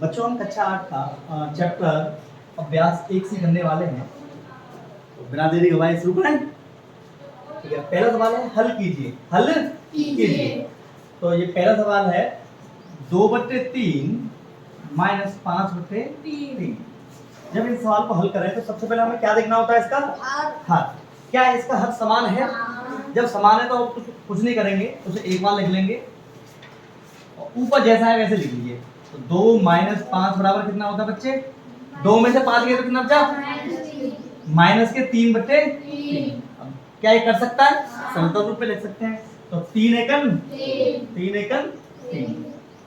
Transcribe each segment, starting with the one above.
बच्चों हम कक्षा 8 का चैप्टर अभ्यास 1 से करने वाले हैं। तो बिना देरी गवाए शुरू करें। ठीक है, पहला सवाल है हल कीजिए। हल कीजिए। तो ये पहला सवाल है 2/3 माइनस 5/3। जब इस सवाल को हल करें तो सबसे पहले हमें क्या देखना होता है? इसका हद। क्या है इसका हद समान है? जब समान है तो कुछ नहीं करेंगे, उसे एक बार लिख लेंगे और ऊपर जैसा है वैसे लिख लीजिए। तो 2 माइनस 5 बराबर कितना होता है बच्चे? 2 में से 5 गए तो कितना बचा? माइनस के 3/3। क्या ये कर सकता है? समतल रूप में लिख सकते हैं। तो 3 एकम 3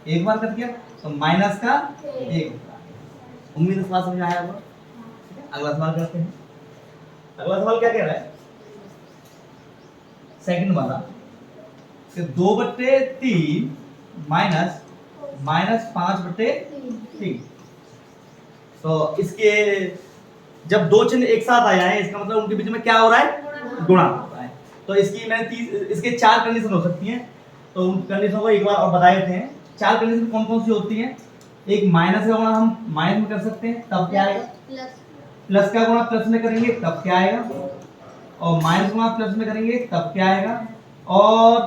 एक बार कर दिया तो माइनस का 1। उम्मीद है सवाल समझ आया होगा। अगला सवाल करते हैं। अगला सवाल क्या कह रहा है? सेकंड वाला कि 2/3 माइनस 5/3। तो इसके जब दो चिन्ह एक साथ आया है इसका मतलब उनके बीच में क्या हो रहा है? गुणा हो रहा है। तो इसकी मैंने इसके 4 कंडीशन हो सकती हैं। तो उन कंडीशन को एक बार और बता देते हैं। 4 कंडीशन कौन कौन सी होती हैं? एक माइनस का गुणा हम माइनस में कर सकते हैं, तब क्या आएगा? प्लस का गुणा प्लस में करेंगे तब क्या आएगा? और माइनस गुणा प्लस में करेंगे तब क्या आएगा? और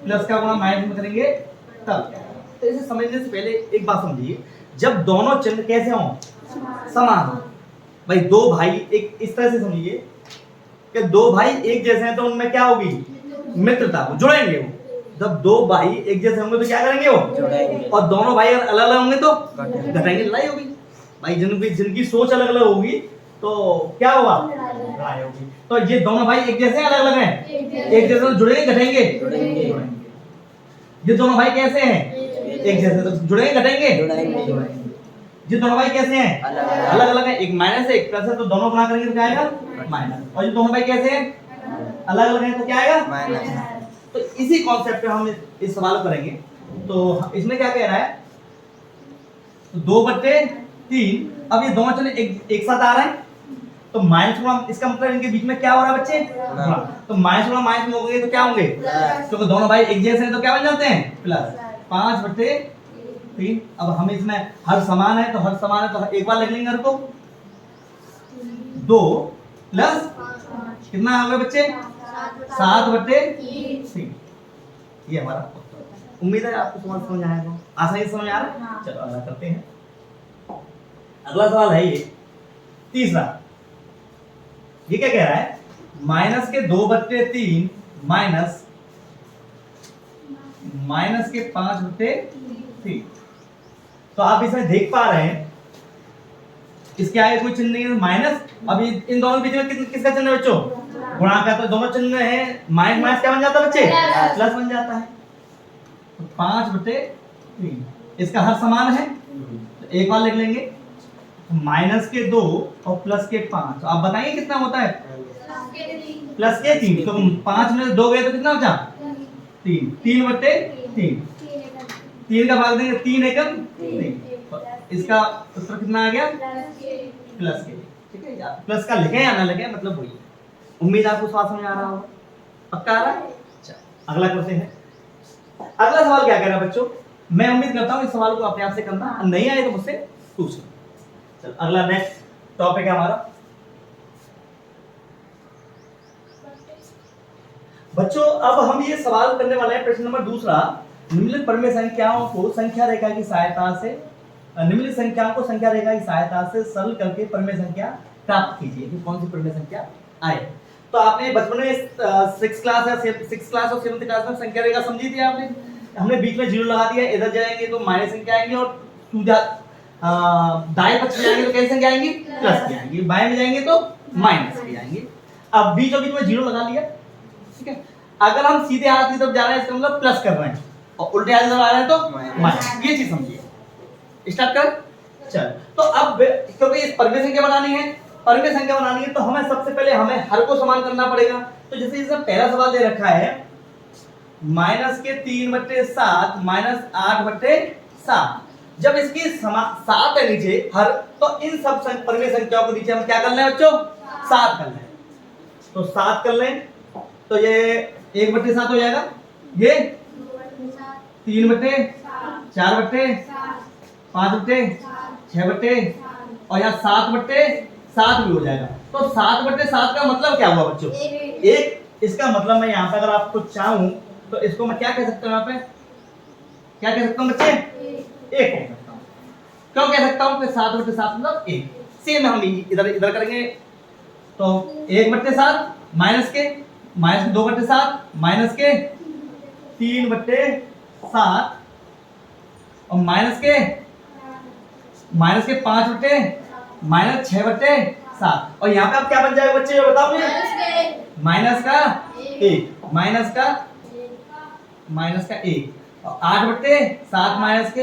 प्लस का गुणा माइनस में करेंगे तब क्या आएगा? तो इसे समझने से पहले एक बात समझिए, जब दोनों चिन्ह कैसे हों? समान हो। भाई दो भाई एक इस तरह से समझिए कि दो भाई एक जैसे हैं तो उनमें क्या होगी? मित्रता, वो जुड़ेंगे। वो जब दो भाई एक जैसे होंगे तो क्या करेंगे? वो जुड़ेंगे। और दोनों भाई अगर अलग अलग होंगे तो घटेंगे, लड़ाई होगी। भाई जिनकी सोच अलग अलग होगी तो क्या होगा? लड़ाई होगी। तो ये दोनों भाई एक जैसे अलग अलग हैं? एक जैसे तो जुड़ेंगे घटेंगे? ये दोनों भाई कैसे हैं? एक जैसे तो जुड़ेंगे घटेंगे? ये दोनों भाई कैसे हैं? अलग अलग है। एक माइनस है एक प्लस है, तो दोनों गुणा करेंगे तो क्या आएगा? माइनस। और ये दोनों भाई कैसे हैं? अलग अलग हैं तो क्या आएगा? माइनस। तो इसी कॉन्सेप्ट पे हम इस सवाल को करेंगे। तो इसमें क्या कह रहा है? तो 2/3। अब ये दोनों चिन्ह एक साथ आ रहे हैं तो माइनस गुणा, इसका मतलब इनके बीच में क्या हो रहा है बच्चे? तो माइनस गुणा माइनस में होंगे तो क्या होंगे? क्योंकि दोनों भाई एक जैसे हैं तो क्या बन जाते हैं? प्लस 5/3। अब हम इसमें हर समान है तो एक बार लिख लेंगे हर को। 2 प्लस कितना हो गया बच्चे? 7/3। ये हमारा उत्तर। उम्मीद है आपको समझ आएगा। आसानी से समझ आ रहा है? चलो अगला करते हैं। अगला सवाल है ये तीसरा। ये क्या कह रहा है? माइनस के 2/3 माइनस के 5/3। तो आप इसमें देख पा रहे हैं इसके आगे कोई चिन्ह नहीं है माइनस। अब इन दोनों के बीच में किसका चिन्ह है बच्चों? गुणा का। तो दोनों चिन्ह है माइनस माइनस क्या बन जाता है बच्चे? प्लस बन जाता है। तो 5/3 इसका हर समान है तो एक बार लिख लेंगे। माइनस के 2 और प्लस के 5। आप बताइए कितना होता है? प्लस के 3। तो 5 में 2 गए तो कितना बचा? 3। 3/3। 3 का भाग देंगे 3 एकम 3। इसका उत्तर कितना आ गया? प्लस के। ठीक है, या प्लस का लिखें या ना लिखें मतलब वही। उम्मीद आपको सवाल समझ आ रहा होगा। पक्का आ रहा है? अच्छा अगला करते हैं। अगला सवाल क्या कह रहा है बच्चों? मैं उम्मीद करता हूं इस सवाल को अपने आप से करना, नहीं आए तो मुझसे पूछना। चल अगला नेक्स्ट टॉपिक है हमारा बच्चों। अब हम ये सवाल करने वाले हैं प्रश्न नंबर दूसरा। निम्नलिखित परिमेय संख्याओं को संख्या रेखा की सहायता से निम्नलिखित संख्याओं को संख्या रेखा की सहायता से सरल करके परिमेय संख्या प्राप्त कीजिए। कि कौन सी परिमेय संख्या आए? तो आपने बचपन में 6th क्लास और 7th क्लास में संख्या रेखा समझी थी आपने। हमने बीच में जीरो लगा दिया, इधर जाएंगे तो माइनस संख्या आएंगे और दाएं पक्ष में जाएंगे तो कैसी संख्या आएंगी? प्लस की आएंगी। बाएं में जाएंगे तो माइनस की आएंगी। अब बीचों बीच में जीरो लगा लिया। ठीक है, अगर हम सीधे हाथ की तरफ जा रहे हैं इसका मतलब प्लस कर रहे हैं और उल्टे हाथ की तरफ आ रहे हैं तो माइनस। ये चीज समझिए। स्टार्ट कर। चल तो अब क्योंकि इस परिमेय संख्या बनानी है तो हमें सबसे पहले हमें हर को समान करना पड़ेगा। तो जैसे इसमें पहला सवाल दे रखा है माइनस के 3/7 माइनस 8/7। जब इसकी 7 है नीचे हर, तो इन सब परिमेय संख्याओं को नीचे हम क्या कर लें बच्चों? 7 कर लें। तो 7 कर लें तो ये 1/7 हो जाएगा। ये 3/4/7 5/6 और यहाँ 7/7 भी हो जाएगा। तो 7/7 का मतलब क्या हुआ बच्चों? एक। इसका मतलब मैं यहाँ पे अगर आपको चाहूं तो इसको मैं क्या कह सकता हूँ? यहाँ पे क्या कह सकता हूँ बच्चे? 1 कह सकता हूँ। क्यों कह सकता हूँ? 7/7 मतलब 1। सेम हम इधर इधर करेंगे तो 1/7 माइनस के 2/7 माइनस के 3/7 और माइनस के 5/6/7 और यहाँ पे अब क्या बन जाएगा बच्चे? बताओ मुझे। माइनस का 1 माइनस का 1 और 8/7 माइनस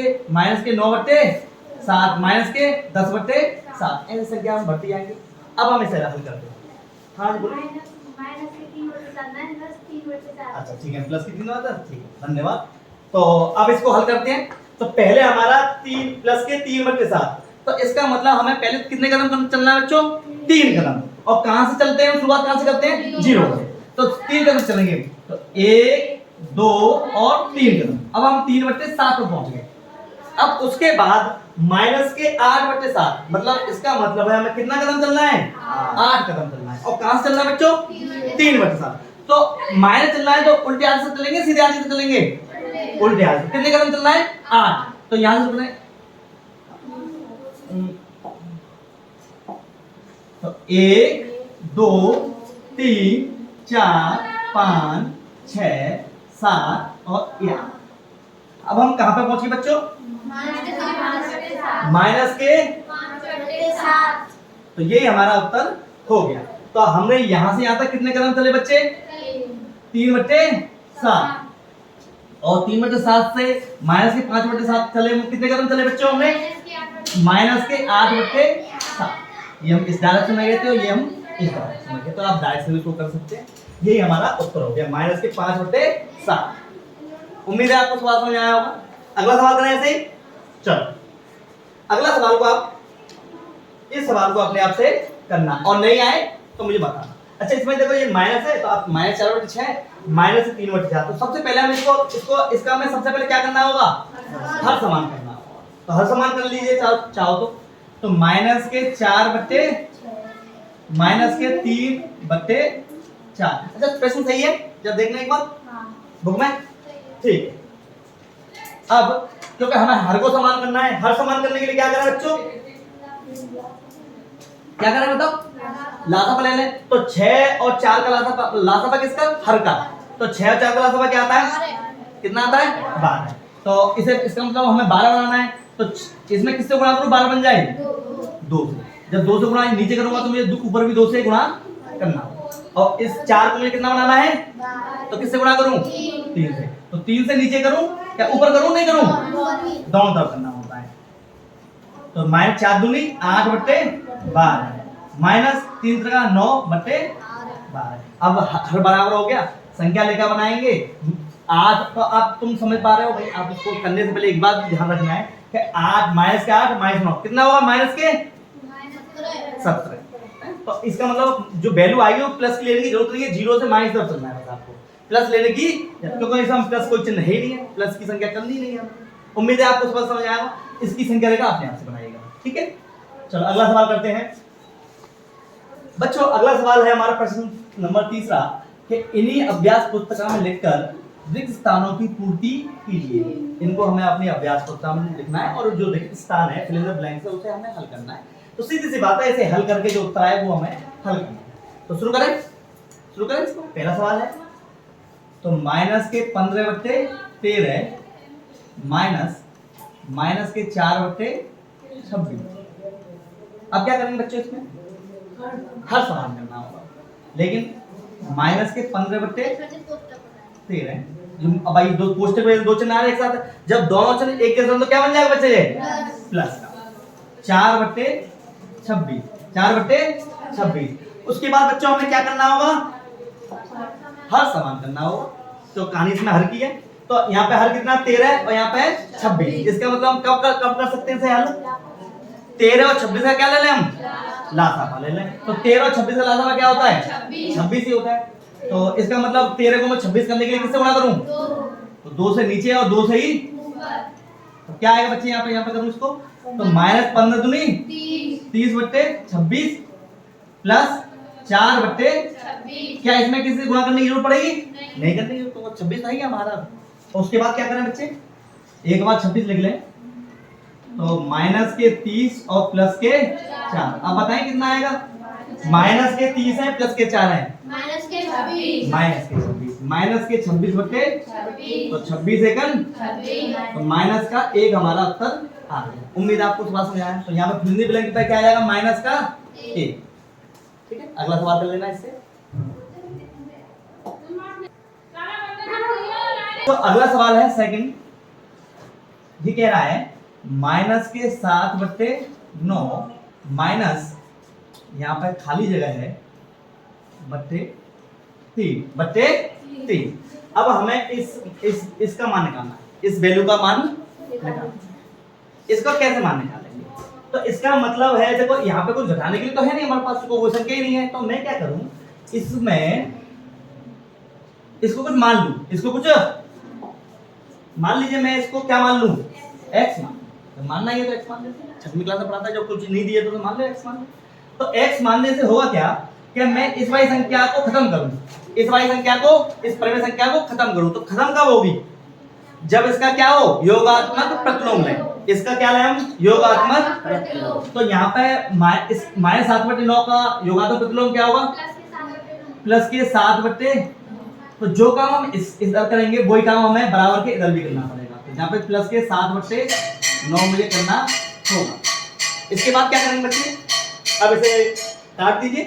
के 9/7 माइनस के 10/7 ऐसे संख्या हम बढ़ती जाएंगे। अब हम इसे हल करते हैं। हाँ बोलो। अच्छा ठीक है, प्लस की 3 आता है। ठीक है, धन्यवाद। तो अब इसको हल करते हैं। तो पहले हमारा 3 प्लस के 3/7, तो इसका मतलब हमें पहले कितने कदम चलना है बच्चों? 3 कदम। और कहां से चलते हैं? शुरुआत कहां से करते हैं? 0 से। तो 3 कदम चलेंगे। तो 1 2 और 3 कदम। अब हम 3/7 पर पहुंच गए। अब उसके बाद माइनस के 8/7 मतलब इसका मतलब है हमें कितना कदम चलना है? 8 कदम चलना है। और कहां से चलना है बच्चों? 3/7। तो माइनस चलना है तो उल्टे हाथ से चलेंगे सीधे हाथ से चलेंगे? उल्टे हाथ से। कितने कदम चलना है? 8। तो यहां से चलना है तो 1 2 3 4 5 6 7 और 8। अब हम कहां पे पहुंचे बच्चों? माइनस के 5/7। तो यही हमारा उत्तर हो गया। तो हमने यहां से यहां तक कितने कदम चले बच्चे? 3/7 और 3/7 से माइनस के 5/7 चले कितने कदम चले बच्चों? हमने माइनस के 8/7। ये हम इस डायरेक्शन में गए थे और ये हम इस डायरेक्शन में गए। तो आप डायरेक्शन भी कर सकते हैं। यही हमारा उत्तर हो गया, माइनस के 5/7। उम्मीद है आपको सवाल समझ आया होगा। अगला सवाल करें ऐसे ही। चलो अगला सवाल को आप इस सवाल को अपने आप से करना और नहीं आए तो मुझे बताना। अच्छा इसमें देखो ये माइनस है तो आप -4/6 माइनस 3/4। तो सबसे पहले हम इसको इसका हमें सबसे पहले क्या करना होगा? हर समान करना होगा। तो हर समान कर लीजिए चाहो तो माइनस के 3/4। अच्छा प्रश्न सही है? जब देखना एक बार बुक में। ठीक है, अब क्योंकि हमें हर को समान करना है, हर समान करने के लिए क्या करें बच्चों? क्या करें बताओ? लासापा ले लें। तो 6 और 4 का लासापा किसका? हर का। तो 6 और 4 का लासापा क्या आता है? कितना आता है? 12। तो इसे इसका मतलब हमें 12 बनाना है। तो इसमें किससे गुणा करूं 12 बन जाए? 2 से। जब 2 से गुणा नीचे करूंगा तो मुझे ऊपर भी 2 से गुणा करना होगा। और इस 4 को मुझे कितना बनाना है? तो किससे गुणा करूं? 3 से। तो 3 से नीचे करूं क्या ऊपर करूं? नहीं करूं, दोनों तरफ करना होता है। तो -4 दूनी 8/12 माइनस 3 का 9/12। अब हर बराबर हो गया, संख्या लेकर बनाएंगे 8। तो अब तुम समझ पा रहे हो भाई, आप इसको करने से पहले एक बात ध्यान रखना है कि 8 माइनस के 8 माइनस 9 कितना होगा? माइनस के 17। तो इसका मतलब जो वैल्यू आएगी वो प्लस की लेने की जरूरत नहीं है, 0 से माइनस तक चलना है बस आपको प्लस लेने की, क्योंकि इसमें प्लस कोई चिन्ह ही नहीं है, प्लस की संख्या करनी नहीं है। उम्मीद है आपको समझ आएगा। इसकी संख्या लेकर अपने आप से बनाइएगा, ठीक है। चलो अगला सवाल करते हैं बच्चों। अगला सवाल है हमारा प्रश्न नंबर 3 कि इन्हीं अभ्यास पुस्तिका में लिखकर रिक्त स्थानों की पूर्ति कीजिए। इनको हमें अपनी अभ्यास पुस्तिका में लिखना है और जो रिक्त स्थान है फिल इन द ब्लैंक्स है उसे हमें हल करना है। तो सीधी सी बात है, इसे हल करके जो उत्तर आए वो हमें हल करना है। तो शुरू करें इसको। पहला सवाल है तो माइनस के 15/13 माइनस के 4/26। अब क्या करेंगे बच्चों? इसमें हर समान करना होगा, लेकिन माइनस के 15/13 अब भाई दो पोस्टर पे दो चिन्ह आ रहे एक साथ, जब दोनों चिन्ह एक के साथ तो क्या बन जाएगा बच्चे? प्लस का 4/26। उसके बाद बच्चों हमें क्या करना होगा? हर समान करना होगा। तो कहानी इसमें हर की है, तो यहाँ पे हर कितना? 13 और यहाँ पे 26। इसका मतलब हम कब कर सकते हैं इसे हल? 13 और 26 का क्या ले लें हम? लासापा ले लें। तो 13 और 26 का लासापा क्या होता है? 26 ही होता है। तो इसका मतलब 13 को मैं 26 करने के लिए किससे गुणा करूं? तो 2 से नीचे और 2 से ही तो क्या आएगा बच्चे यहाँ पे करूँ इसको, तो माइनस 15 दूनी 30/26 प्लस 4/26। क्या इसमें किसी से गुणा करने की जरूरत पड़ेगी? नहीं करनी है, तो 26 आएगा हमारा। तो उसके बाद क्या करें बच्चे, एक बार 26 लिख लें, तो माइनस के 30 और प्लस के 4। अब बताएं कितना आएगा, माइनस के 30 है प्लस के 4 है, माइनस के 26 माइनस के 26 बटे तो 26 एकन, तो माइनस का 1 हमारा उत्तर आ गया। उम्मीद आपको समझ में आया। तो यहाँ पे फिल्मी ब्लैंक पे क्या आ जाएगा, माइनस का 1। ठीक है, अगला सवाल कर लेना इससे। तो अगला सवाल है सेकंड, ये कह रहा है माइनस के 7/9 माइनस यहाँ पे खाली जगह है बट्टे 3/3। अब हमें इसका मान निकालना है, इस वैल्यू का मान निकालना। इसका कैसे मान निकालेंगे, तो इसका मतलब है देखो यहाँ पे कुछ घटाने के लिए तो है नहीं हमारे पास, कोई संख्या ही नहीं है। तो मैं क्या करूं, इसमें इसको कुछ मान लूं, इसको कुछ मान लीजिए, मैं इसको क्या मान लूं, x मान। तो मानना ही है तो x मान लेते हैं, 6वीं क्लास में पढ़ाता है, जब कुछ नहीं दिया तो मान लो x मान लो। तो x मानने से होगा क्या कि मैं इस वाली संख्या को खत्म करूं, इस वाली संख्या को, इस परिमेय संख्या को खत्म करूं। तो खत्म कब होगी, जब इसका क्या हो, योगात्मक प्रतिलोम ले। इसका क्या ले हम, योगात्मक प्रतिलोम। तो यहाँ पे माइनस 7/9 का योगात्मक प्रतिलोम क्या होगा, प्लस के 7/। तो जो काम हम इधर करेंगे वही काम हमें बराबर के इधर भी करना पड़ेगा। तो यहाँ पे प्लस के 7/9 मुझे करना होगा। इसके बाद क्या करेंगे बच्चे, अब इसे काट दीजिए,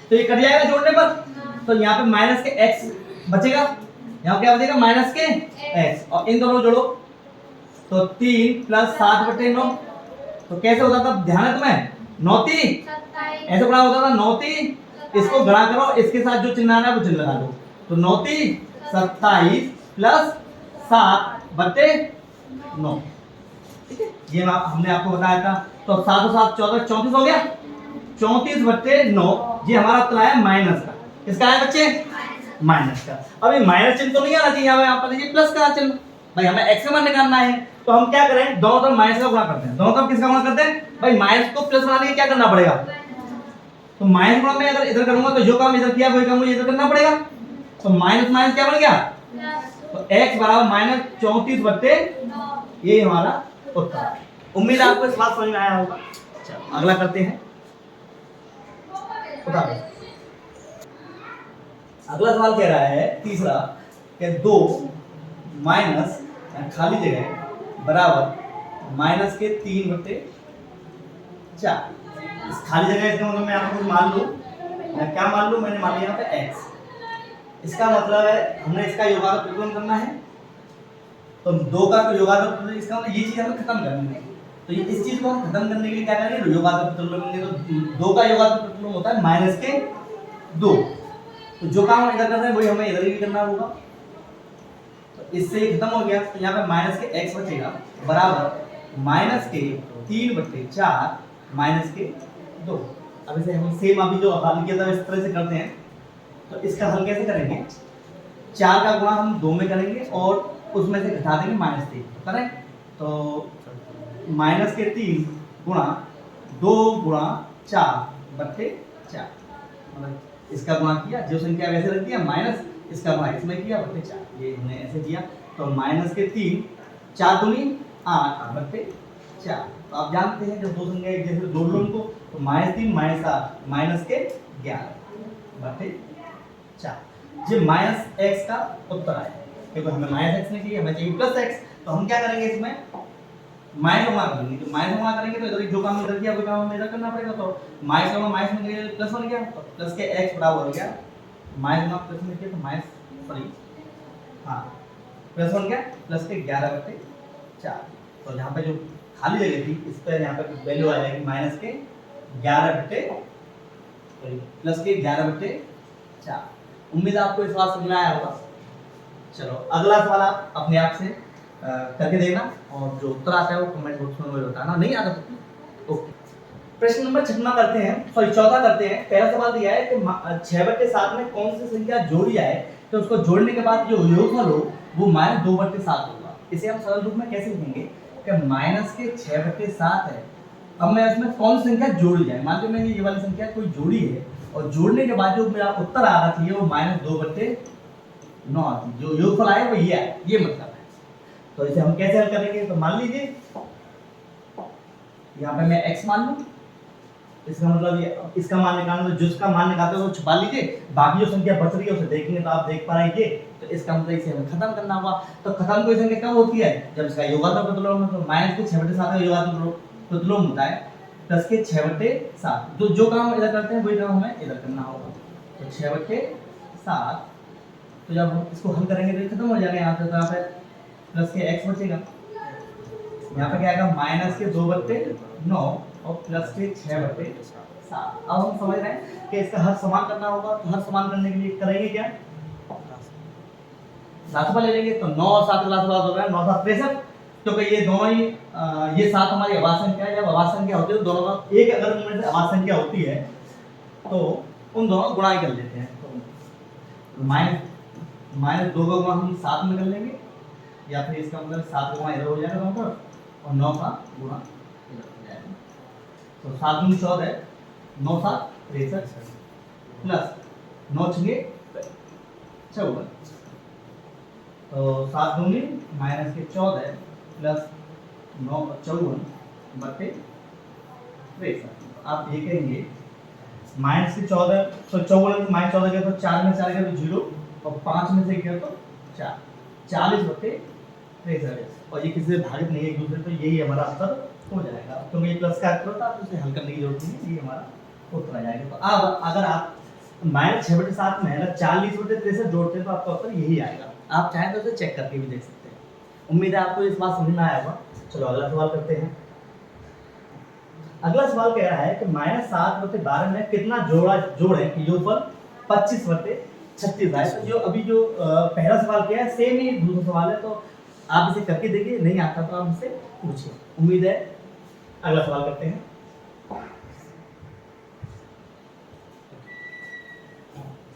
तो ये कट जाएगा जोड़ने पर। तो यहाँ पे माइनस के x बचेगा, यहाँ क्या बचेगा, माइनस के x, और इन दोनों जोड़ो तो 3 + 7/9। तो कैसे होता था, ध्यान है तुम्हें, 9 ऐसे बड़ा होता था, 9। इसको गणा करो, इसके साथ जो चिन्ह आ रहा है वो चिन्ह लगा दो। तो 9 27 + 7/9। ठीक है, ये हमने आपको बताया था। तो 7 और 7 14, 34 हो गया, 34/9। ये हमारा उत्तर आया माइनस का। किसका आया बच्चे, माइनस का। अब ये माइनस चिन्ह तो नहीं आना चाहिए, यहाँ पर देखिए प्लस का चिन्ह, भाई हमें x का मान निकालना है। तो हम क्या करें, दोनों तरफ माइनस का गुणा करते हैं। दोनों तरफ किसका गुणा करते हैं, भाई माइनस को प्लस बनाने के लिए क्या करना पड़ेगा, तो माइनस गुणा में अगर इधर करूंगा तो जो काम इधर किया वही काम मुझे इधर करना पड़ेगा। तो माइनस माइनस क्या बन गया, तो x बराबर -34/9। ये हमारा उत्तर। उम्मीद है आपको इस बात समझ में आया होगा। चलो अगला करते हैं। अगला सवाल कह रहा है तीसरा कि 2 माइनस खाली जगह बराबर माइनस के 3/4। इस खाली जगह इसका मतलब मैं आपको मान लूं, मैं क्या मान लूं, मैंने मान लिया यहाँ पे x। इसका मतलब है हमने इसका योगात्मक प्रतिलोम करना है। तो 2 का योगात्मक प्रतिलोम, इसका मतलब ये चीज हमें खत्म करनी है। तो ये इस चीज को हम खत्म करने के लिए क्या करेंगे, योगात्मक प्रतिलोम करेंगे। तो 2 का योगात्मक प्रतिलोम होता है -2। तो जो काम हम इधर कर रहे हैं वही हमें इधर भी करना होगा। तो इससे ये खत्म हो गया। तो यहाँ पे माइनस के x बचेगा बराबर माइनस के 3/4 माइनस के 2। अब इसे हम सेम अभी जो हल किया था इस तरह से करते हैं। तो इसका हल कैसे करेंगे, 4 का गुणा हम 2 में करेंगे और उसमें से घटा देंगे -3, करेक्ट। तो माइनस के 3 गुणा 2 गुणा 4/4, मतलब इसका गुणा किया, जो संख्या वैसे रख दिया, माइनस इसका गुणा इसमें किया /4। ये हमने ऐसे किया। तो माइनस के 3 4 दूनी 8/4। तो आप जानते हैं जब दो संख्या एक जैसे जोड़ लो उनको, तो -3 -8 माइनस के 11/4। ये -x का उत्तर आया, क्योंकि हमें -x नहीं चाहिए, हमें चाहिए +x। तो हम क्या करेंगे, इसमें माइनस गुणा करेंगे। तो माइनस गुणा करेंगे तो इधर जो काम इधर किया वही काम हमें इधर करना पड़ेगा। तो माइनस का माइनस में गया प्लस बन गया, तो प्लस के x बराबर हो गया माइनस गुणा प्लस में किया तो माइनस, सॉरी हाँ प्लस बन गया प्लस के 11/4। तो यहाँ पे जो खाली जगह थी इस पर यहाँ पे वैल्यू आ जाएगी माइनस के 11/4। उम्मीद आपको इस बात समझ में आया होगा। चलो अगला सवाल आप अपने आप से करके देखना, और जो उत्तर आता है वो कमेंट बॉक्स में मुझे बताना। नहीं आता तो ओके। प्रश्न नंबर 6 करते हैं, सॉरी 14 करते हैं। पहला सवाल दिया है कि 6/7 में कौन सी संख्या जोड़ी जाए तो उसको जोड़ने के बाद जो योगफल हो वो -2/7 होगा। इसे हम सरल रूप में कैसे लिखेंगे कि माइनस के 6/7 है। अब मैं इसमें कौन सी संख्या जोड़ी जाए, मान लो मैंने ये वाली संख्या कोई जोड़ी है और जोड़ने के बाद जो मेरा उत्तर आ रहा चाहिए वो -2/9 आती है, जो योगफल आए वो ये आए, ये मतलब है। तो इसे हम कैसे हल करेंगे, तो मान लीजिए यहाँ पे मैं x मान लूं, इसका मतलब ये इसका मान निकालना, तो जिसका मान निकालते हो वो छुपा लीजिए, बाकी जो संख्या बच रही है उसे देखेंगे तो आप देख पा रहे हैं ये, तो इसका मतलब इसे हमें खत्म करना होगा। तो खत्म कोई संख्या कब होती है, जब इसका योगात्मक प्रतिलोम, तो माइनस के 6/7 का योगात्मक प्रतिलोम होता है प्लस के 6/7। तो जो काम हम इधर करते हैं वही काम हमें इधर करना होगा। तो 6/7, तो जब हम इसको हल करेंगे तो ये खत्म हो जाएगा, यहाँ से तो यहाँ पे प्लस के x बचेगा, यहाँ पे क्या आएगा माइनस के 2/9 और प्लस के 6/7। अब हम समझ रहे हैं कि इसका हर समान करना होगा, तो हर समान करने के लिए करेंगे क्या, लासफल ले लेंगे। तो 9 और 7 का लासफल हो गया 9 7 63, क्योंकि ये दोनों ही ये 7 हमारी अभाज्य संख्या है। जब अभाज्य संख्या होती है तो दोनों का एक अगर उनमें से अभाज्य संख्या होती है तो उन दोनों को गुणा कर लेते हैं। तो माइनस 2 का गुणा हम 7 में कर लेंगे, या फिर इसका मतलब 7 का गुणा इधर हो जाएगा दोनों तरफ और 9 का गुणा इधर हो जाएगा। तो 7 दूनी 14, 9 7 63 प्लस 9 6 54, तो 7 दूनी माइनस के 14 प्लस 9 54/63। आप ये कहेंगे माइनस के 14, तो 54 माइनस 14 गया तो 4 में 4 गया तो 0 और 5 में से गया तो 4, 40/63, और ये किसी से भागित नहीं है एक दूसरे, तो यही हमारा उत्तर हो जाएगा। तो मैं ये प्लस का करो तो आप उसे हल करने की जरूरत नहीं है, ये हमारा उत्तर आ जाएगा। तो अब अगर आप माइनस 6/7 में अगर 40/63 जोड़ते हैं तो आपका उत्तर यही आएगा। आप चाहें तो उसे चेक करके भी देख सकते हैं। उम्मीद है आपको इस बात समझ में आया होगा। चलो अगला सवाल करते हैं। अगला सवाल कह रहा है कि -7/12 में कितना जोड़ें कि योगफल 25/36 आए। तो जो अभी जो पहला सवाल किया है सेम ही दूसरा सवाल है, तो आप इसे करके देखिए, नहीं आता तो आप इसे पूछिए। उम्मीद है। अगला सवाल करते हैं।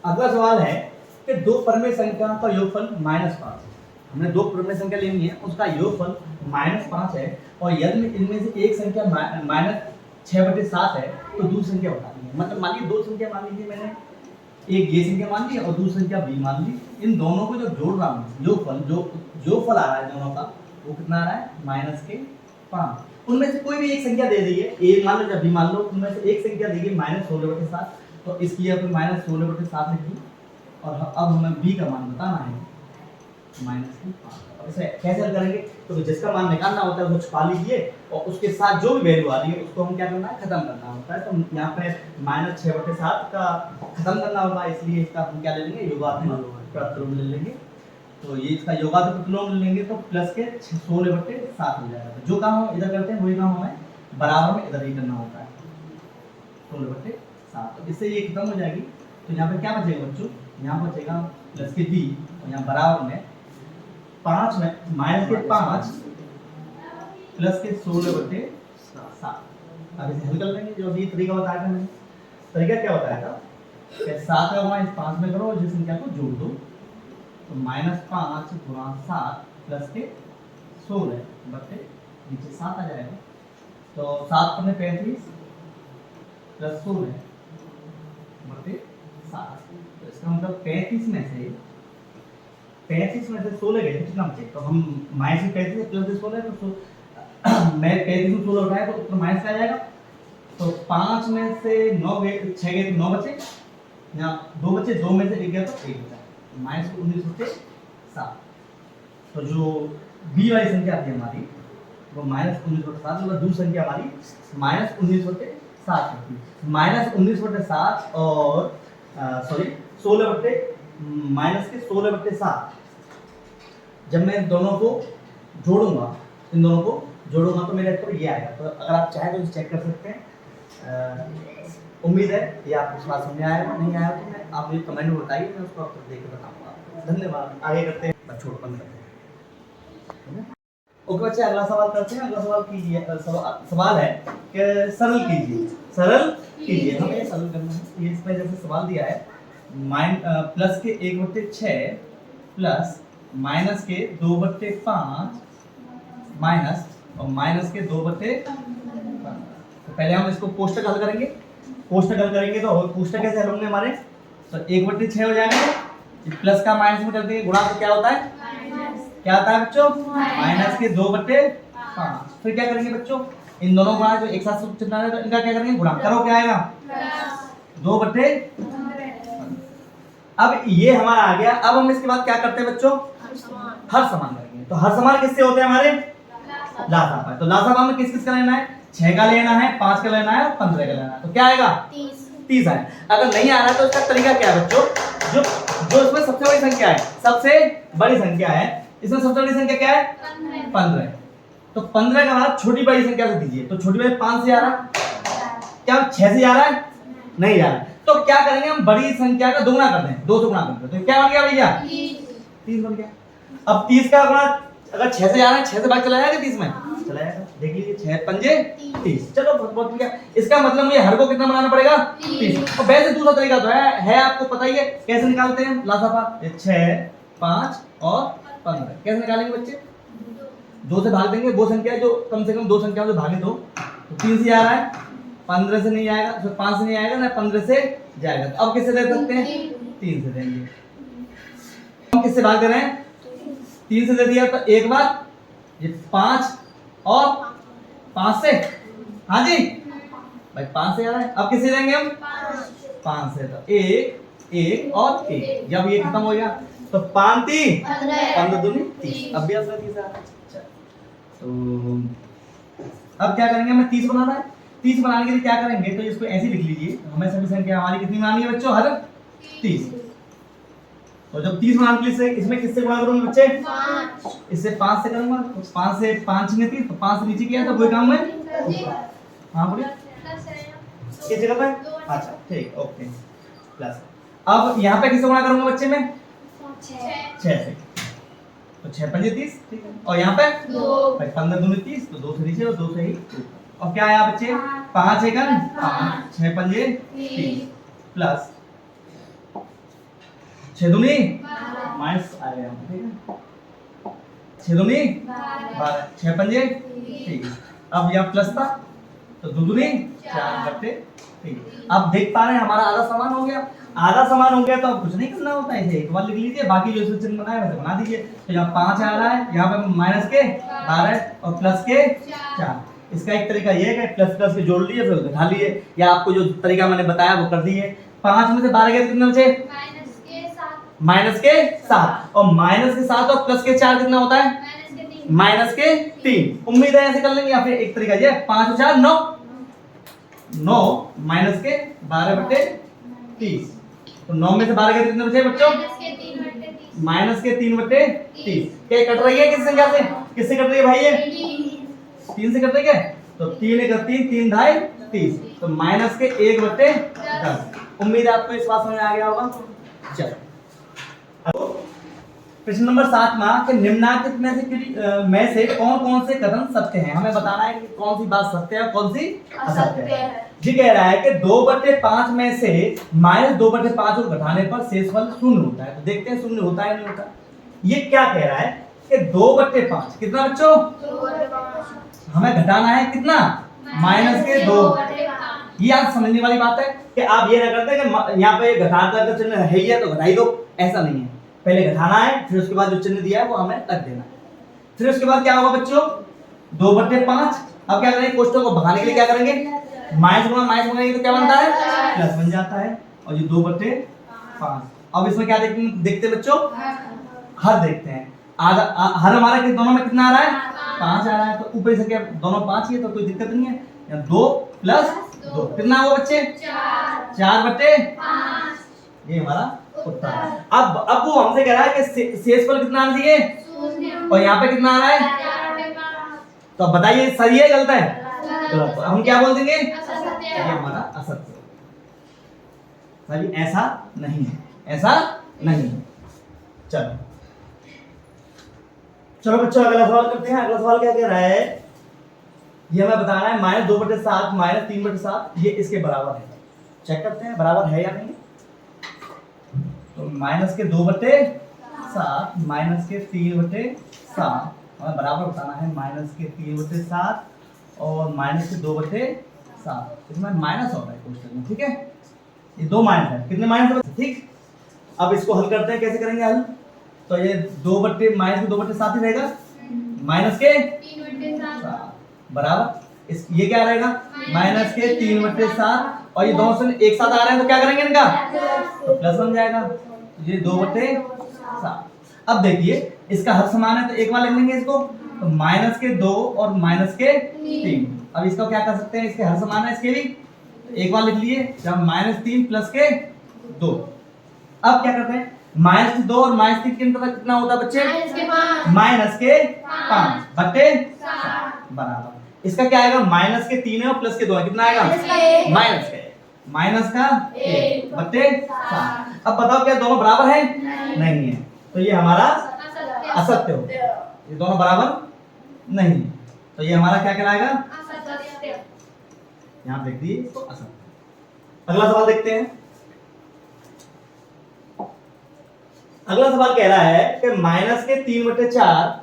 अगला सवाल है कि दो परिमेय संख्याओं का योगफल -5 है। हमने दो परिमेय संख्या लेनी है, उसका योगफल -5 है, और यदि इनमें से एक संख्या -6/7 है तो दूसरी संख्या बतानी है। मतलब मान लीजिए दो संख्या मान लीजिए, मैंने एक ये संख्या मान ली और दूसरी संख्या b मान ली। इन दोनों को जब जोड़ रहा हूँ, योगफल आ रहा है दोनों का, वो कितना आ रहा है -5। उनमें से कोई भी एक संख्या दे दी है, a मान लो या b मान लो, उनमें से एक संख्या दी गई -16/7, तो इसकी यहाँ पे -16/7 लिखी, और अब हमें b का मान बताना है -5। अब इसे कैसे हल करेंगे, तो जिसका मान निकालना होता है वो छुपा लीजिए, और उसके साथ जो भी वैल्यू आ रही है उसको हम क्या करना है, खत्म करना होता है। तो यहाँ पे -6/7 का खत्म करना होगा, इसलिए इसका हम क्या ले लेंगे, योगात्मक प्रतिलोम ले लेंगे। तो ये इसका योगात्मक प्रतिलोम ले लेंगे तो प्लस के 16/7 हो जाएगा। तो जो काम हम इधर करते हैं वही काम हमें बराबर में इधर ही करना होता है, 16/7। तो इससे ये खत्म हो जाएगी। तो यहाँ पे क्या बचेगा बच्चों, यहाँ बचेगा प्लस के b, और यहाँ बराबर में 5 में -5 प्लस के 16/7। अब इसे हल कर लेंगे, जो अभी तरीका बताया था मैंने। तरीका क्या बताया था कि 7 का गुणा इस 5 में करो और जिस संख्या को जोड़ दो, तो -5 गुणा 7 प्लस के 16 बटे नीचे 7 आ जाएगा। तो 7 पर 35 प्लस 16 बटे 7। तो इसका मतलब 35 में से 16 गए कितना बचे, तो हम -35 प्लस 16, तो मैं 35 में 16 उठाया तो उत्तर माइनस का आ जाएगा। तो 5 में से 9 गए, 6 गए तो 9 बचे, यहाँ 2 बचे, 2 में से 1 गया तो 1 बचा, -19/7। तो जो b वाली संख्या थी हमारी वो -19/7, मतलब दूसरी संख्या हमारी -19/7 थी। -19/7 और सॉरी 16/7। जब मैं दोनों को जोड़ूंगा, इन दोनों को जोड़ूंगा तो मेरा उत्तर ये आएगा। तो अगर आप चाहें तो चेक कर सकते हैं। उम्मीद है ये आपको बात समझ में आया होगा, नहीं आया तो मैं आप मुझे कमेंट में बताइए, मैं उसको उत्तर देकर बताऊंगा। धन्यवाद। आगे करते हैं, छोड़ बंद करते हैं। ओके बच्चे, अगला सवाल करते हैं। अगला सवाल कीजिए, सवाल है कि सरल कीजिए। हमें ये सरल करना है। ये इसमें जैसे सवाल दिया है प्लस के 1/6 प्लस माइनस के 2/5 माइनस और माइनस के 2/15। तो पहले हम इसको कोष्टक हल करेंगे। कोष्टक हल करेंगे तो कोष्टक कैसे हल होंगे हमारे, तो 1/6 हो जाएगा, प्लस का माइनस में कर देंगे, गुणा तो क्या होता है, क्या आता है बच्चों, माइनस के 2/5। फिर क्या करेंगे बच्चों, इन दोनों गुणा जो एक साथ चिन्ह है तो इनका क्या करेंगे, गुणा करो, क्या आएगा 2/15। अब ये हमारा आ गया। अब हम इसके बाद क्या करते हैं बच्चों, हर समान करेंगे। तो हर समान किससे होते हैं हमारे, लासापा। तो लासापा में किस किस का लेना है, 6 का लेना है, 5 का लेना है और 15 का लेना है। तो क्या आएगा 30 आए। अगर नहीं आ रहा है तो इसका तरीका क्या है बच्चों, जो जो इसमें सबसे बड़ी संख्या है, सबसे बड़ी संख्या है, इसमें सबसे बड़ी संख्या क्या है 15। तो 15 का बाद छोटी बड़ी संख्या से दीजिए। तो छोटी बड़ी 5 से आ रहा है, क्या 6 से आ रहा है, नहीं जा रहा है। तो क्या करेंगे, हम बड़ी संख्या का दुगुना कर दें, 2 से गुणा कर दें। तो क्या बन गया भैया 30 बन गया। अब 30 का गुणा अगर 6 से आ रहा है, 6 से भाग चला जाएगा 30 में, चला जाएगा। देख लीजिए 6 पंजे 30। चलो बहुत ठीक है। इसका मतलब मुझे हर को कितना बनाना पड़ेगा 30। और वैसे दूसरा तरीका तो है आपको पता ही है कैसे निकालते हैं लासापा, 6 5 और 15 कैसे निकालेंगे बच्चे, 2 से भाग देंगे। वो संख्या जो कम से कम 2 संख्याओं से भागे दो। तो 3 से आ रहा है, 15 से नहीं आएगा, तो 5 से नहीं आएगा ना, 15 से जाएगा। तो अब किससे दे सकते हैं, 3 से देंगे। हम किससे भाग दे रहे हैं, 3 से दे दिया। तो एक बार ये 5 और 5 से, हाँ जी भाई 5 से आ रहा है। अब किससे देंगे हम, 5 से। तो 1 1 और 1, जब ये खत्म हो गया तो 5 3 15 दूनी 30। अब भी असला 30 आ रहा है। तो अब क्या करेंगे, हमें 30 बनाना है। 30 बनाने के लिए क्या करेंगे, तो इसको ऐसे लिख लीजिए। हमें सभी संख्या हमारी कितनी बनानी है बच्चों, हर 30। तो जब 30 बनाने के लिए इसमें किससे गुणा करूंगा बच्चे, 5 इससे 5 से करूंगा। तो 5 से 5 ने 30, तो 5 से नीचे किया तो कोई काम है, हाँ बोलिए किस जगह पे, अच्छा ठीक ओके प्लस। अब यहाँ पे किससे गुणा करूंगा बच्चे में, 6 से। तो 6 पंजे 30, ठीक है। और यहाँ पे 2 15 दूनी 30, तो 2 से नीचे और 2 से ही ऊपर। और क्या आया बच्चे, 5 एकन 5, 6 पंजे 30 प्लस 6 दूनी माइनस आ गया, ठीक है 6 दूनी 12, 6 पंजे 30। अब यहाँ प्लस था तो 2 दूनी 4/30। अब देख पा रहे हैं हमारा आधा समान हो गया। आधा समान हो गया तो अब कुछ नहीं करना होता है, इसे एक बार लिख लीजिए, बाकी जो चिन्ह बनाया वैसे बना दीजिए। तो यहाँ 5 आ रहा है, यहाँ पे माइनस के 12 और प्लस के 4। इसका एक तरीका ये है कि प्लस प्लस के जोड़ लिए फिर घटा लिए, या आपको जो तरीका मैंने बताया वो कर दिए। 5 में से 12 गए कितने बचे, माइनस के 7। और माइनस के 7 और प्लस के 4 कितना होता है, माइनस के 3। उम्मीद है ऐसे कर लेंगे, या फिर एक तरीका ये 5 और 4 9 9 माइनस के 12/30। तो 9 में से 12 के कितने बचे बच्चों, माइनस के 3/30। क्या कट रही है किस संख्या से, किससे कट रही है भाई, ये 3 से कट रही है। तो 3 1 3 3 ढाई 30। तो माइनस के 1/10। उम्मीद है आपको इस बात समझ आ गया होगा। चलो प्रश्न नंबर 7 के निम्नलिखित में से कौन कौन से कथन सत्य हैं। हमें बताना है कि कौन सी बात सत्य है और कौन सी असत्य है। जी कह रहा है कि 2/5 में से -2/5 को घटाने पर शेषफल 0 होता है। तो देखते हैं 0 होता है नहीं होता। ये क्या कह रहा है कि 2/5 कितना बच्चों, हमें घटाना है कितना, -2। ये आप समझने वाली बात है कि आप ये ना करते कि यहाँ पे घटाकर का चिन्ह है ही है तो घटाई दो, ऐसा नहीं है। पहले घटाना है, फिर उसके बाद जो चिन्ह दिया है वो हमें रख देना है। फिर उसके बाद क्या होगा बच्चों, 2/5। अब क्या करेंगे, कोष्टक को भगाने के लिए क्या करेंगे, माइनस गुणा तो क्या बनता है, प्लस बन जाता है। और ये 2/5। अब इसमें क्या देखते हैं बच्चों, हर देखते हैं। हर हमारा दोनों में कितना आ रहा है, 5 आ रहा है। तो ऊपर से क्या दोनों 5 ही है तो कोई दिक्कत नहीं है। 2 + 2 कितना हुआ बच्चे, 4/5। ये हमारा उत्तर है। अब वो हमसे कह रहा है कि शेषफल कितना आना चाहिए, और यहाँ पे कितना आ रहा है। तो अब बताइए सही है गलत है, गलत। हम क्या बोल देंगे, ये हमारा असत्य है। सही, ऐसा नहीं है, ऐसा नहीं है। चलो चलो बच्चों अगला सवाल करते हैं। अगला सवाल क्या कह रहा है, ये हमें बताना है -2/7 -3/7 ये इसके बराबर है। चेक करते हैं बराबर है या नहीं। तो -2/7 -3/7 हमें बराबर बताना है माइनस के 3/7 और माइनस के 2/7। इसमें माइनस होता है कोष्टक में, ठीक है। ये दो माइनस है, कितने माइनस है, ठीक। अब इसको हल करते हैं, कैसे करेंगे हल। तो ये माइनस के 2/7 ही रहेगा, माइनस के 3/7 बराबर इस ये क्या रहेगा माइनस के 3/7 और ये दोनों से एक साथ आ रहे हैं तो क्या करेंगे इनका तो प्लस बन जाएगा। ये 2/7। अब देखिए इसका हर समान है तो एक बार लिख लेंगे इसको, तो माइनस के 2 और माइनस के 3। अब इसको क्या कर सकते हैं, इसके हर समान है इसके भी, तो एक बार लिख लिए जब -3 प्लस के 2। अब क्या करते हैं माइनस के 2 और माइनस 3 कितना होता है बच्चे, माइनस के 5/7 बराबर इसका क्या आएगा माइनस के 3 है और प्लस के 2 है, कितना आएगा माइनस का 1/7। अब बताओ क्या दोनों बराबर है, नहीं है, तो ये हमारा असत्य हो गया। ये दोनों बराबर नहीं है तो ये हमारा क्या कहलाएगा, यहाँ देख दिए तो असत्य। अगला सवाल देखते हैं। अगला सवाल कह रहा है कि माइनस के 3/4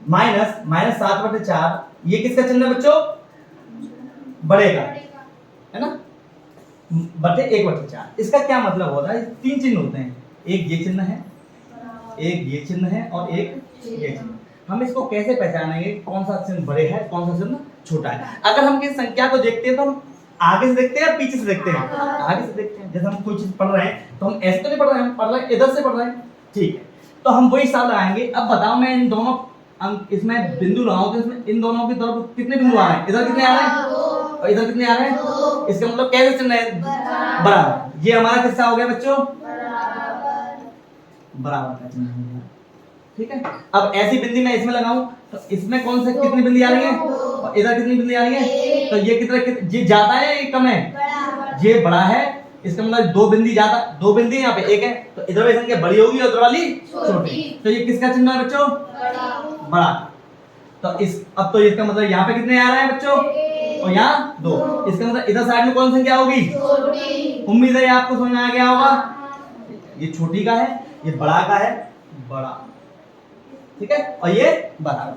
माइनस 7/4 ये किसका चिन्ह है बच्चों, बड़े का है ना, बटे 1/4। इसका क्या मतलब होता है, तीन चिन्ह होते हैं, एक ये चिन्ह है, एक ये चिन्ह है और एक ये चिन्ह। हम इसको कैसे पहचानेंगे कौन सा चिन्ह बड़े है कौन सा चिन्ह छोटा है। अगर हम किसी संख्या को देखते हैं तो हम आगे से देखते हैं या पीछे से देखते हैं, आगे से देखते हैं। जैसे हम कोई चीज पढ़ रहे हैं तो हम ऐसे तो नहीं पढ़ रहे हैं, हम पढ़ रहे हैं इधर से पढ़ रहे हैं, ठीक है, तो हम वही हिसाब लगाएंगे। अब बताओ मैं इन दोनों इसमें बिंदु लगाऊं तो इसमें इन दोनों की तरफ कितने बिंदु आ रहे हैं, इधर कितने आ रहे हैं और इधर कितने आ रहे हैं, इसका मतलब कैसे चिन्ह है बराबर। ये हमारा किसका हो गया बच्चों, बराबर का चिन्ह हो गया, ठीक है। अब ऐसी बिंदी मैं इसमें लगाऊं तो इसमें कौन से कितनी बिंदी आ रही है और इधर कितनी बिंदी आ रही है, तो ये कितना ये ज्यादा है या ये कम है, ये बड़ा है, इसका मतलब दो बिंदी ज्यादा, दो बिंदी यहाँ पे एक है तो इधर वाली संख्या बड़ी होगी और उधर वाली छोटी, तो ये किसका चिन्ह है बच्चों, बड़ा। तो इस अब तो इसका मतलब यहाँ पे कितने आ रहे हैं बच्चों और यहाँ 2, इसका मतलब इधर साइड में कौन सी संख्या होगी, उम्मीद है आपको समझ में आ गया होगा। ये छोटी का है, ये बड़ा का है, बड़ा, ठीक है, और ये बराबर।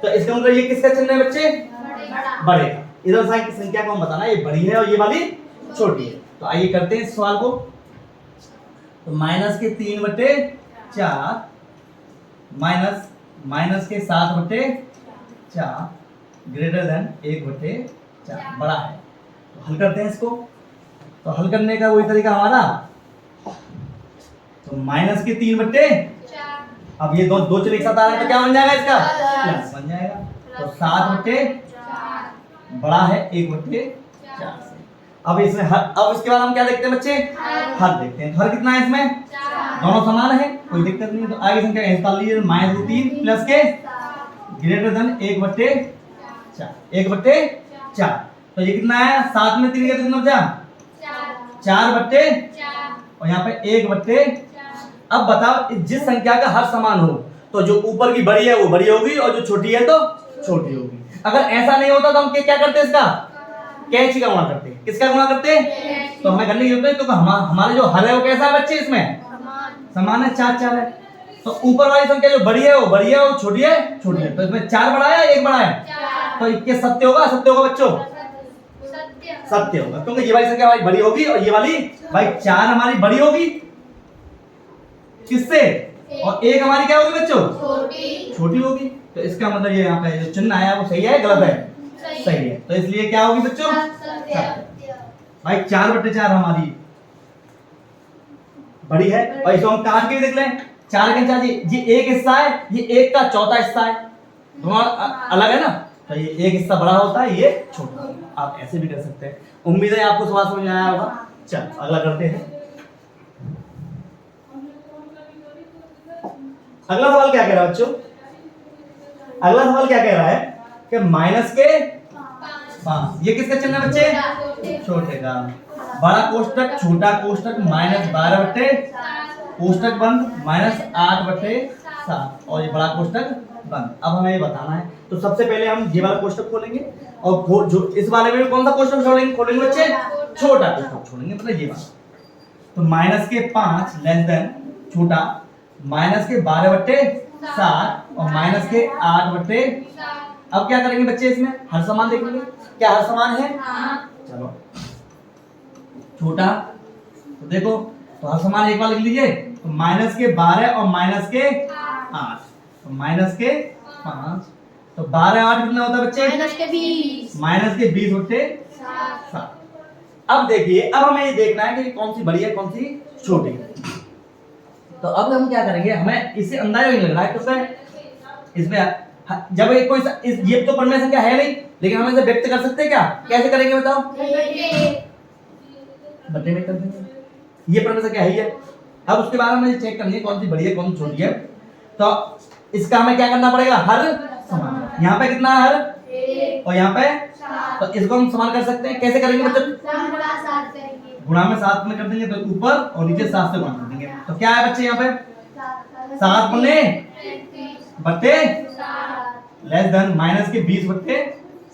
तो इसका मतलब ये किसका चिन्ह है बच्चे, बड़े का। इधर साइड की संख्या को हम बताना ये बड़ी है और ये वाली छोटी है। तो आइए करते हैं इस सवाल को। तो माइनस के 3/4 माइनस के 7/4 ग्रेटर देन 1/4 बड़ा है। तो हल करते हैं इसको। तो हल करने का वही तरीका हमारा, तो माइनस के 3/4, अब ये दो चिन्ह एक साथ आ रहे हैं तो क्या बन जाएगा इसका, प्लस बन जाएगा। तो 7/4 बड़ा है 1/4 से। अब इसमें हर, अब इसके बाद हम क्या देखते हैं बच्चे, हर देखते हैं। तो हर कितना है इसमें, दोनों समान है, कोई दिक्कत नहीं है। तो आगे संख्या निकाल लीजिए, -3 प्लस के ग्रेटर देन 1/4। तो ये कितना है, 7 में 3 का कितना बचा, 4/4 और यहाँ पे 1/4। अब बताओ जिस संख्या का हर समान हो तो जो ऊपर की बड़ी है वो बड़ी होगी और जो छोटी है तो छोटी होगी। अगर ऐसा नहीं होता तो हम क्या करते हैं, इसका कैंची का गुणा करते हैं। किसका गुणा करते हैं, तो हमें करने की जरूरत है क्योंकि हमारे जो हर है वो कैसा है बच्चे, इसमें समान है, 4 है। तो ऊपर वाली संख्या जो बड़ी है वो बड़ी है और छोटी है छोटी है। तो इसमें 4 बड़ा है 1 बड़ा है, तो ये सत्य होगा, असत्य होगा बच्चों, सत्य होगा क्योंकि ये वाली संख्या हमारी बड़ी होगी और ये वाली भाई 4 हमारी बड़ी होगी किससे, और 1 हमारी क्या होगी बच्चों, छोटी होगी। तो इसका मतलब ये यहाँ पे जो चिन्ह आया वो सही है गलत है, सही है। तो इसलिए क्या होगी बच्चों, भाई 4/4 हमारी बड़ी है। और इसको हम काट के देख लें, 4 के 4 ये एक हिस्सा है, ये 1 का चौथा हिस्सा है, दोनों अलग है ना, तो ये एक हिस्सा बड़ा होता है ये छोटा होता है। आप ऐसे भी कर सकते हैं। उम्मीद है आपको सवाल समझ में आया होगा। चल अगला करते हैं। अगला सवाल क्या कह रहा है बच्चों, अगला सवाल क्या कह रहा है कि माइनस के 5, ये किसका चिन्ह है बच्चे, छोटे का। बड़ा कोष्टक छोटा कोष्टक -12/7 कोष्टक बंद -8/7 और ये बड़ा कोष्टक बंद। अब हमें ये बताना है, तो सबसे पहले हम ये वाला कोष्टक खोलेंगे और जो इस वाले में कौन सा कोष्टक खोलेंगे बच्चे, छोटा कोष्टक छोड़ेंगे, मतलब ये वाला। तो माइनस के 5 लेस देन छोटा -12/7 7 और माइनस के 8 बटे। अब क्या करेंगे बच्चे, इसमें हर समान देखेंगे, क्या हर समान है? चलो छोटा तो देखो, तो हर समान एक बार लिख लीजिए, तो माइनस के 12 और माइनस के 8, तो माइनस के 5, तो 12 8 कितना होता है बच्चे? माइनस के 20 होते 7। अब देखिए, अब हमें ये देखना है कि कौन सी बड़ी है कौन सी छोटी है। तो अब हम क्या करेंगे, हमें इससे अंदाजा नहीं लग रहा है, तो इसमें जब एक कोई ये तो परिमेय संख्या है नहीं, लेकिन हम इसे व्यक्त कर सकते हैं क्या? कैसे करेंगे बताओ? बटे में कर देंगे, ये परिमेय संख्या है। अब उसके बाद हमें चेक करनी है कौन सी बड़ी है कौन सी छोटी है। तो इसका हमें क्या करना पड़ेगा, हर समान। यहाँ पे कितना हर और यहाँ पे, तो इसको हम समान कर सकते हैं। कैसे करेंगे बच्चों? गुणा में 7 में कर देंगे, तो ऊपर और नीचे 7 से गुणा कर देंगे। तो क्या है बच्चे यहाँ पे 7 गुने बटे लेस देन माइनस के 20 बटे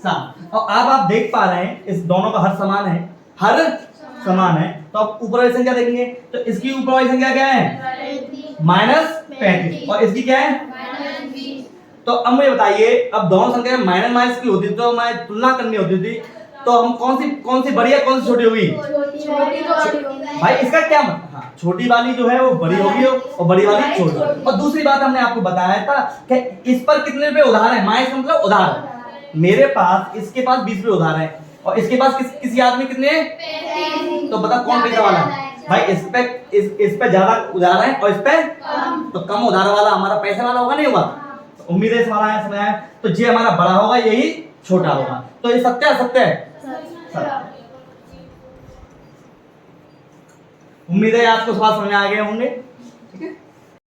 7। और अब आप देख पा रहे हैं इस दोनों का हर समान है, हर समान है। तो अब ऊपर वाली संख्या देखेंगे, तो इसकी ऊपर वाली संख्या क्या है? -35 और इसकी क्या है? तो अब मुझे बताइए, अब दोनों संख्या माइनस माइनस की होती तो मैं तुलना करनी होती थी, तो हम कौन सी बड़ी है कौन सी छोटी होगी? भाई इसका क्या मतलब? हाँ, छोटी वाली जो है वो बड़ी होगी और बड़ी वाली छोटी। और दूसरी बात हमने आपको बताया था कि इस पर कितने रुपए उधार है, माइनस मतलब उधार। मेरे पास इसके पास 20 रुपए उधार है और इसके पास किसी आदमी कितने? तो बता कौन पैसा वाला है? भाई इस पे ज्यादा उधार है और इस पे तो कम उधार वाला हमारा पैसे वाला होगा नहीं होगा? तो उम्मीद है समझ आया। तो ये हमारा बड़ा होगा, यही छोटा होगा। तो ये सत्य है, सत्य है। उम्मीद है आपको सवाल समझ में आ गए होंगे।